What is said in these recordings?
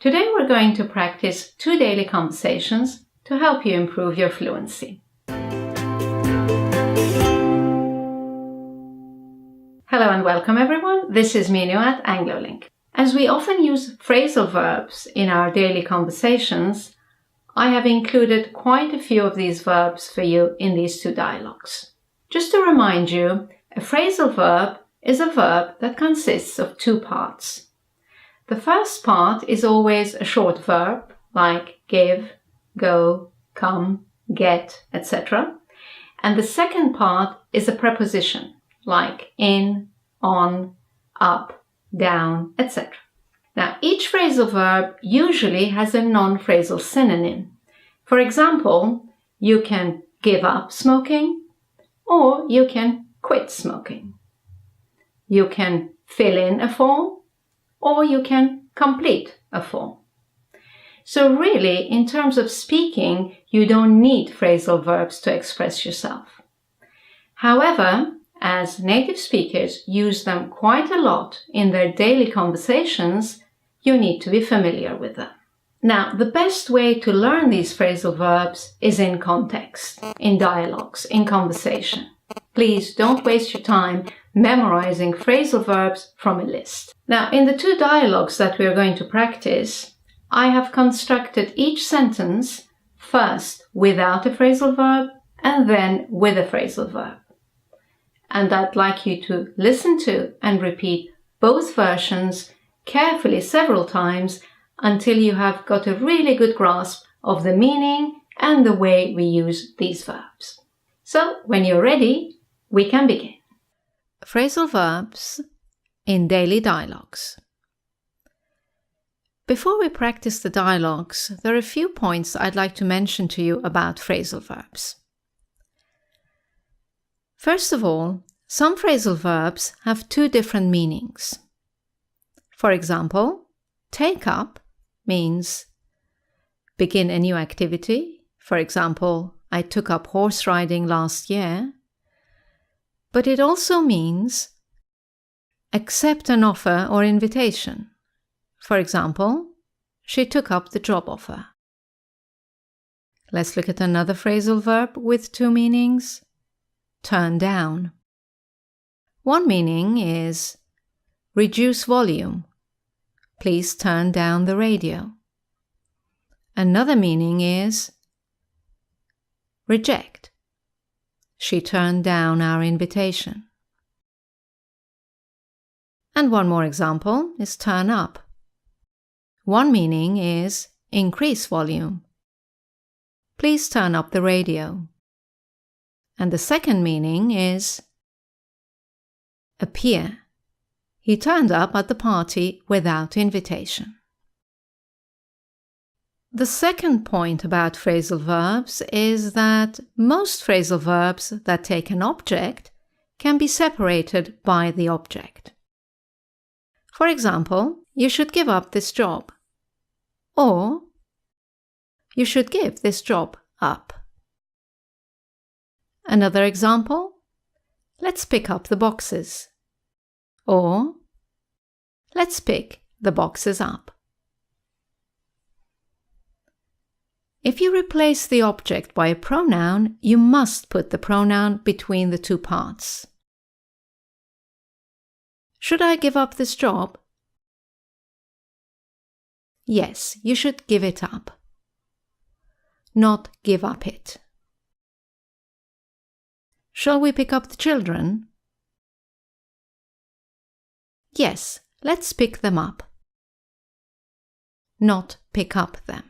Today we're going to practice 2 daily conversations to help you improve your fluency. Hello and welcome everyone, this is Minu at AngloLink. As we often use phrasal verbs in our daily conversations, I have included quite a few of these verbs for you in these 2 dialogues. Just to remind you, a phrasal verb is a verb that consists of 2 parts. The first part is always a short verb like give, go, come, get, etc. And the second part is a preposition like in, on, up, down, etc. Now, each phrasal verb usually has a non-phrasal synonym. For example, you can give up smoking or you can quit smoking. You can fill in a form or you can complete a form. So really, in terms of speaking, you don't need phrasal verbs to express yourself. However, as native speakers use them quite a lot in their daily conversations, you need to be familiar with them. Now, the best way to learn these phrasal verbs is in context, in dialogues, in conversation. Please don't waste your time memorizing phrasal verbs from a list. Now, in the 2 dialogues that we are going to practice, I have constructed each sentence first without a phrasal verb and then with a phrasal verb. And I'd like you to listen to and repeat both versions carefully several times until you have got a really good grasp of the meaning and the way we use these verbs. So, when you're ready, we can begin. Phrasal verbs in daily dialogues. Before we practice the dialogues, there are a few points I'd like to mention to you about phrasal verbs. First of all, some phrasal verbs have 2 different meanings. For example, take up means begin a new activity. For example, I took up horse riding last year. But it also means accept an offer or invitation. For example, she took up the job offer. Let's look at another phrasal verb with 2 meanings. Turn down. One meaning is reduce volume. Please turn down the radio. Another meaning is reject. She turned down our invitation. And one more example is turn up. One meaning is increase volume. Please turn up the radio. And the second meaning is appear. He turned up at the party without invitation. The second point about phrasal verbs is that most phrasal verbs that take an object can be separated by the object. For example, you should give up this job, or you should give this job up. Another example, let's pick up the boxes, or let's pick the boxes up. If you replace the object by a pronoun, you must put the pronoun between the 2 parts. Should I give up this job? Yes, you should give it up, not give up it. Shall we pick up the children? Yes, let's pick them up, not pick up them.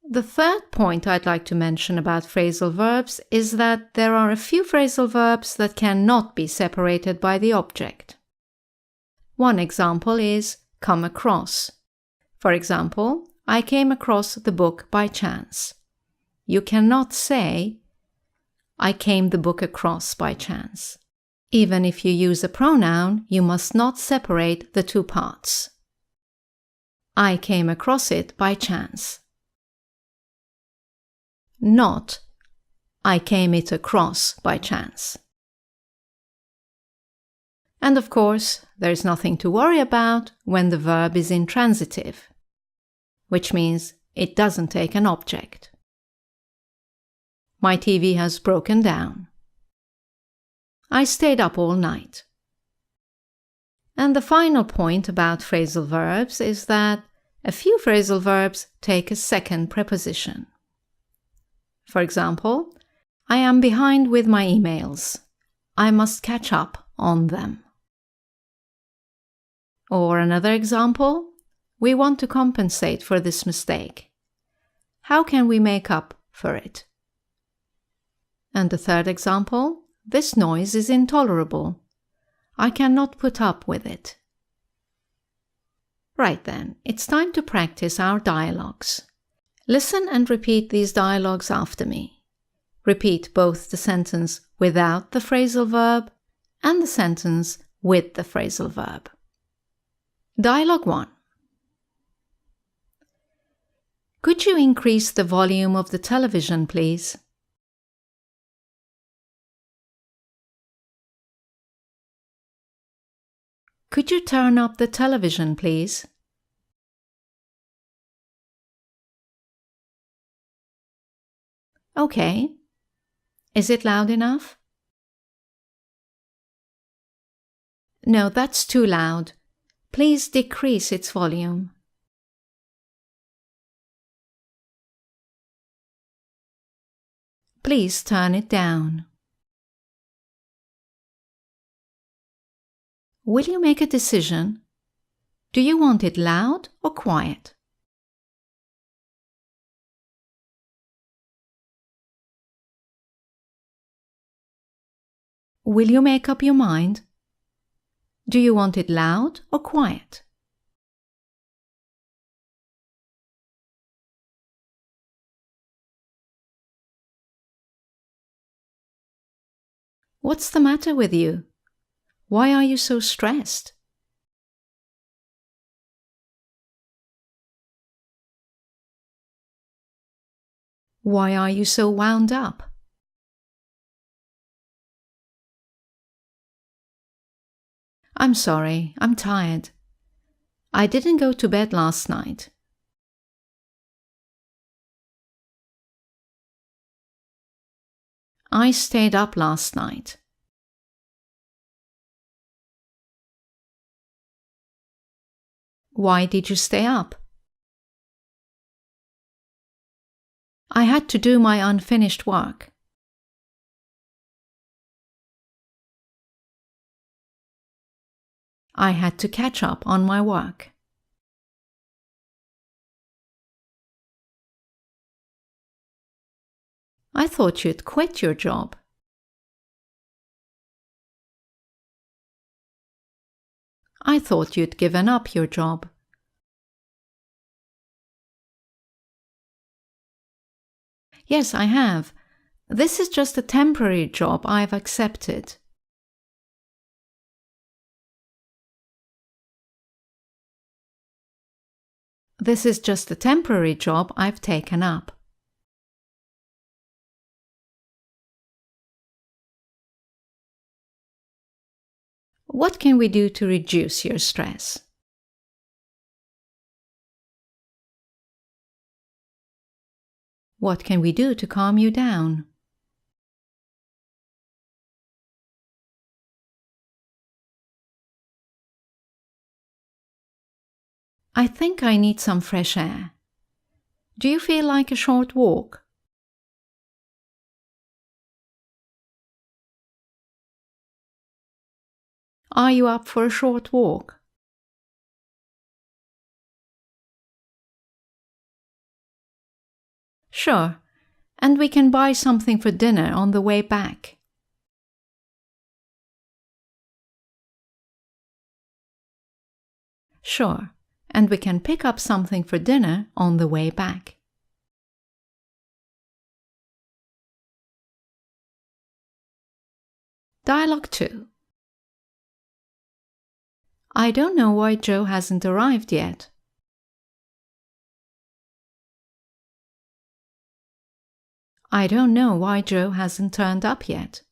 The third point I'd like to mention about phrasal verbs is that there are a few phrasal verbs that cannot be separated by the object. One example is come across. For example, I came across the book by chance. You cannot say, I came the book across by chance. Even if you use a pronoun, you must not separate the 2 parts. I came across it by chance. Not, I came it across by chance. And of course, there's nothing to worry about when the verb is intransitive, which means it doesn't take an object. My TV has broken down. I stayed up all night. And the final point about phrasal verbs is that a few phrasal verbs take a second preposition. For example, I am behind with my emails. I must catch up on them. Or another example, we want to compensate for this mistake. How can we make up for it? And the third example, this noise is intolerable. I cannot put up with it. Right then, it's time to practice our dialogues. Listen and repeat these dialogues after me. Repeat both the sentence without the phrasal verb and the sentence with the phrasal verb. Dialogue 1. Could you increase the volume of the television, please? Could you turn up the television, please? Okay. Is it loud enough? No, that's too loud. Please decrease its volume. Please turn it down. Will you make a decision? Do you want it loud or quiet? Will you make up your mind? Do you want it loud or quiet? What's the matter with you? Why are you so stressed? Why are you so wound up? I'm sorry, I'm tired. I didn't go to bed last night. I stayed up last night. Why did you stay up? I had to do my unfinished work. I had to catch up on my work. I thought you'd quit your job. I thought you'd given up your job. Yes, I have. This is just a temporary job I've accepted. This is just a temporary job I've taken up. What can we do to reduce your stress? What can we do to calm you down? I think I need some fresh air. Do you feel like a short walk? Are you up for a short walk? Sure, and we can buy something for dinner on the way back. Sure, and we can pick up something for dinner on the way back. Dialogue 2. I don't know why Joe hasn't arrived yet. I don't know why Joe hasn't turned up yet.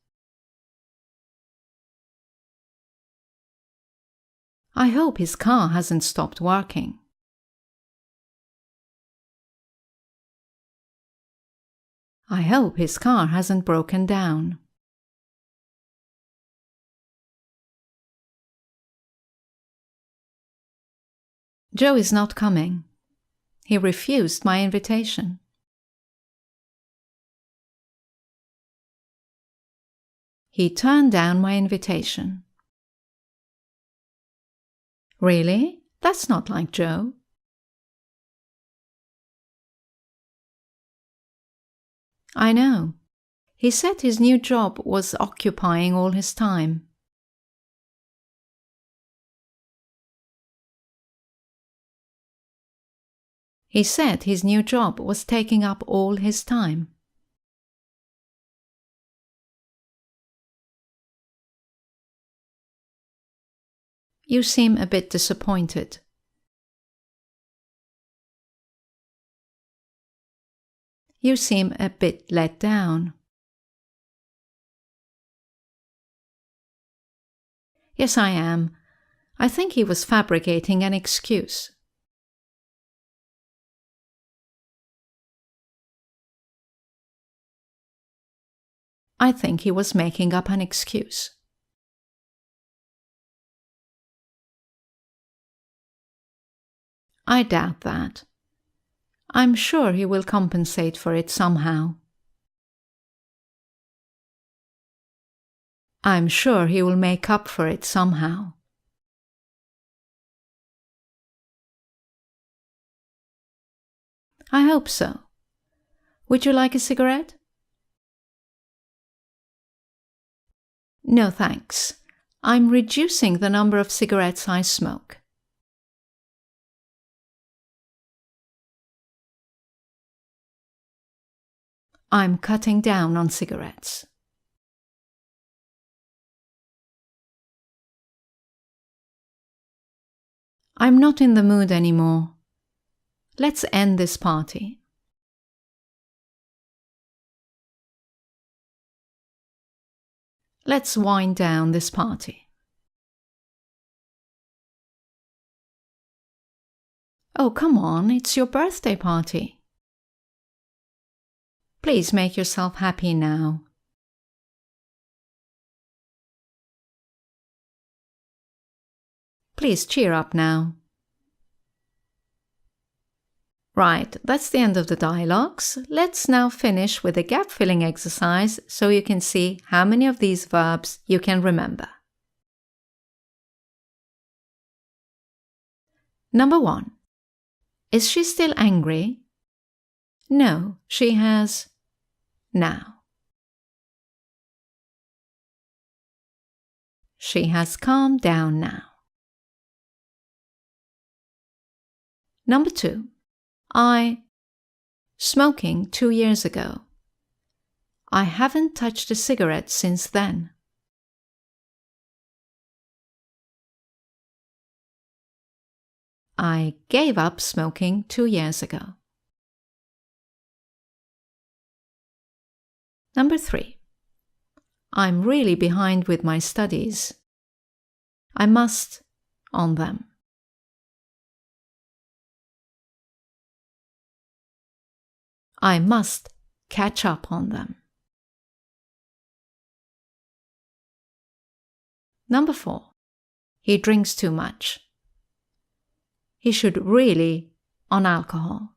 I hope his car hasn't stopped working. I hope his car hasn't broken down. Joe is not coming. He refused my invitation. He turned down my invitation. Really? That's not like Joe. I know. He said his new job was occupying all his time. He said his new job was taking up all his time. You seem a bit disappointed. You seem a bit let down. Yes, I am. I think he was fabricating an excuse. I think he was making up an excuse. I doubt that. I'm sure he will compensate for it somehow. I'm sure he will make up for it somehow. I hope so. Would you like a cigarette? No, thanks. I'm reducing the number of cigarettes I smoke. I'm cutting down on cigarettes. I'm not in the mood anymore. Let's end this party. Let's wind down this party. Oh, come on, it's your birthday party. Please make yourself happy now. Please cheer up now. Right, that's the end of the dialogues. Let's now finish with a gap-filling exercise so you can see how many of these verbs you can remember. Number 1. Is she still angry? No, she has now. She has calmed down now. Number 2. Smoking 2 years ago. I haven't touched a cigarette since then. I gave up smoking 2 years ago. Number 3. I'm really behind with my studies. I must on them. I must catch up on them. Number 4. He drinks too much. He should really on alcohol.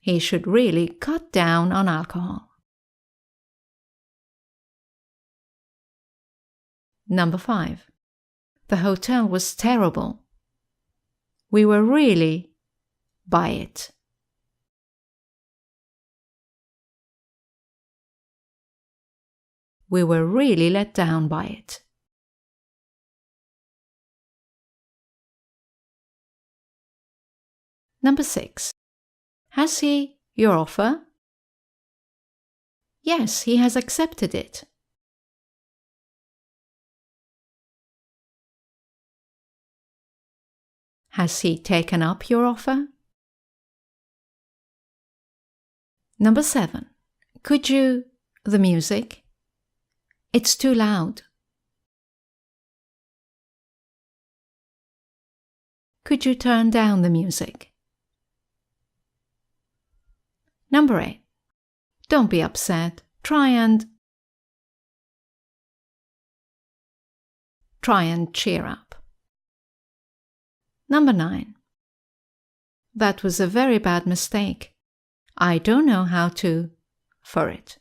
He should really cut down on alcohol. Number 5. The hotel was terrible. We were really by it. We were really let down by it. Number 6. Has he your offer? Yes, he has accepted it. Has he taken up your offer? Number 7. Could you the music? It's too loud. Could you turn down the music? Number 8. Don't be upset. Try and cheer up. Number 9. That was a very bad mistake. I don't know how to for it.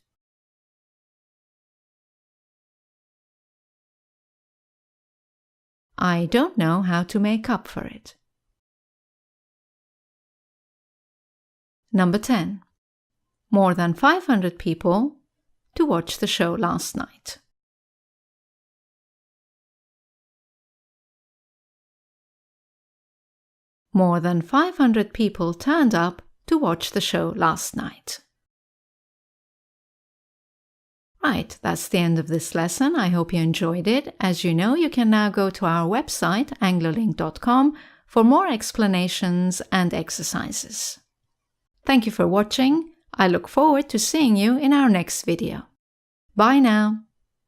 I don't know how to make up for it. Number 10. More than 500 people to watch the show last night. More than 500 people turned up to watch the show last night. Right, that's the end of this lesson. I hope you enjoyed it. As you know, you can now go to our website, anglolink.com, for more explanations and exercises. Thank you for watching. I look forward to seeing you in our next video. Bye now.